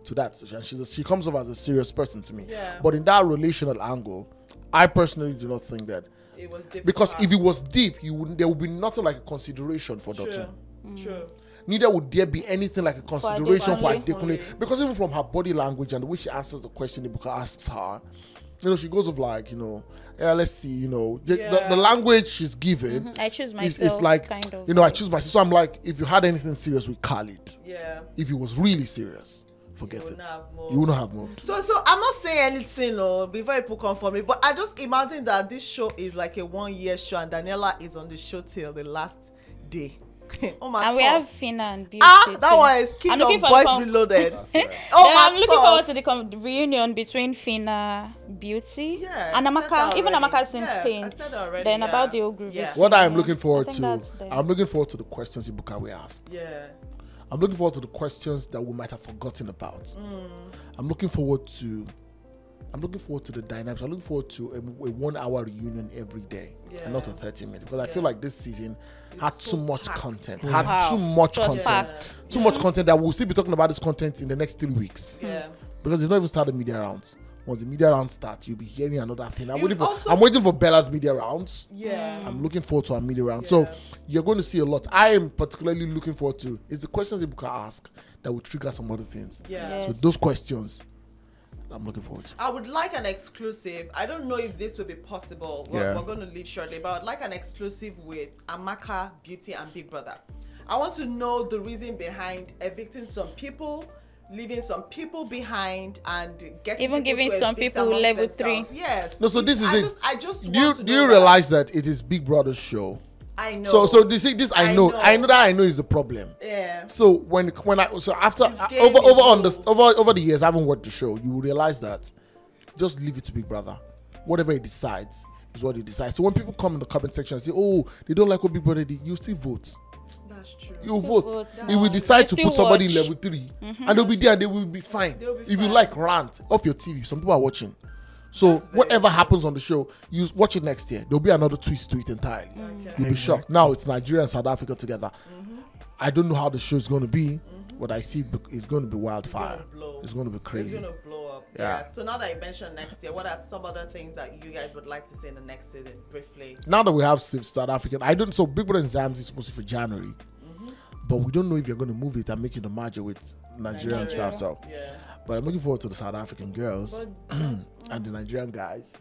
to that, and she comes off as a serious person to me. Yeah. But in that relational angle, I personally do not think that, It was difficult. because if it was deep, there would be nothing like a consideration for True. Dotun. True. Neither would there be anything like a consideration for Adekunle. Adekunle, because even from her body language and the way she answers the question Ibuka asks her, she goes of like, yeah, let's see, the language she's given I choose is myself. like, kind of. I choose myself. So I'm like, if you had anything serious with Khalid, Yeah. if it was really serious, forget would it. not have moved. You wouldn't have moved. So I'm not saying anything, before people come for me, but I just imagine that this show is like a 1-year show, and Daniela is on the show till the last day. Oh my And we God. have Phyna and Beauty. that too. one is I'm King looking of for Boys some- Reloaded. Then my I'm looking God. forward to the reunion between Phyna, Beauty, Yeah, and I said Amaka. that Even already. Amaka's in Yes, Spain. I said that already. Then yeah. about the old Groovy. Yeah. What I'm Yeah. looking forward I think to, that's the- I'm looking forward to the questions Ibuka will ask. Yeah. I'm looking forward to the questions that we might have forgotten about. I'm looking forward to the dynamics. I'm looking forward to a 1-hour reunion every day, and not a 30-minute, because I feel like this season had so too much packed. content. Wow. Had too much It was content. packed. Too much content that we'll still be talking about this content in the next 3 weeks. Yeah. Because they've not even started media rounds. Once the media round starts, you'll be hearing another thing. I'm You waiting for also- I'm waiting for Bella's media rounds. Yeah. I'm looking forward to our media round. So you're going to see a lot. I am particularly looking forward to is the questions that Ibuka ask that will trigger some other things. Yeah. So those questions I'm looking forward to. I would like an exclusive. I don't know if this will be possible. We're going to leave shortly, but I'd like an exclusive with Amaka, Beauty, and Big Brother. I want to know the reason behind evicting some people, leaving some people behind, and getting Even people giving to some evict people amongst level themselves. 3. Yes. No, so this is it. I just Do you want to do know you that. realize that it is Big Brother's show? I know. So this this I know. I know is the problem. Yeah. So when after His game is over the years I haven't watched the show, you will realize that just leave it to Big Brother. Whatever he decides is what he decides. So when people come in the comment section and say, "Oh, they don't like what Big Brother did," you still vote. That's true. You Still vote. vote. He will decide to Still put somebody in watch. level 3, and they'll be there and they will be fine. They'll be If you fine. like, rant off your TV. Some people are watching. So That's very whatever true. happens on the show, you watch it next year. There'll be another twist to it entirely. Okay. You'll be shocked. Now it's Nigeria and South Africa together. I don't know how the show is going to be, but I see it's going to be wildfire. blow. It's going to be It's crazy. gonna blow up. Yeah. Yeah. So now that you mentioned next year, what are some other things that you guys would like to see in the next season, briefly? Now that we have South African, I don't. So Big Brother and Zams is supposed to be for January, but we don't know if you're going to move it and make it a merger with Nigeria and South South. Yeah. But I'm looking forward to the South African girls But and the Nigerian guys.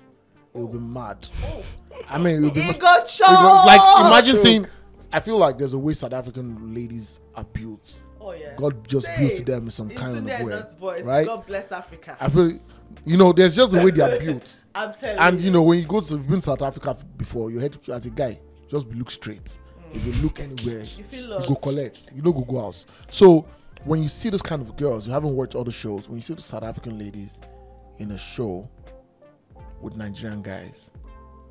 It will be mad. oh, I mean, it will be it mad. got It was like imagine Choke. seeing. I feel like there's a way South African ladies are built. Oh yeah. God just Say built it. them in some kind Into of way, Nana's voice. right? God bless Africa. I feel, there's just a way they are built. I'm telling And you. when you go to you've been to South Africa before, your head as a guy just look straight. If you look anywhere, You feel you lost. go collect. You know, go house. So when you see those kind of girls, you haven't watched other shows. When you see the South African ladies in a show with Nigerian guys,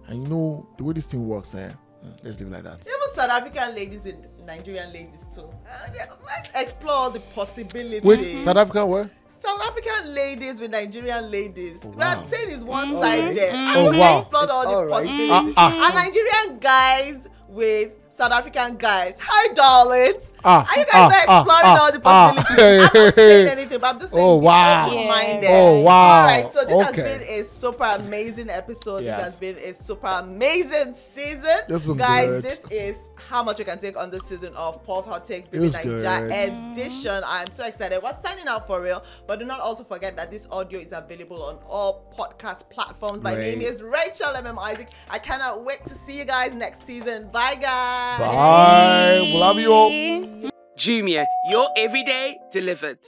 And you know the way this thing works, let's leave it like that. Even South African ladies with Nigerian ladies too. Let's explore the possibilities. Wait, South Africa where? South African ladies with Nigerian ladies. Oh, We wow. are saying it's one-sided. I Oh, mean, wow. explored all the alright. possibilities. And Nigerian guys with South African guys. Hi, darlings. Are you guys exploring all the possibilities? I'm not saying anything, but I'm just saying Oh, wow. open-minded. Oh, wow. All right, so this has Okay. been a super amazing episode. Yes. This has been a super amazing season. It's been Guys, good. this is how much you can take on this season of Paul's Hot Takes It was BBNaija good. edition. I'm so excited. We're signing out for real, but do not also forget that this audio is available on all podcast platforms. My name Great. is Rachel Emem-Isaac. I cannot wait to see you guys next season. Bye, guys. Bye. We love you all. Jumia, your everyday delivered.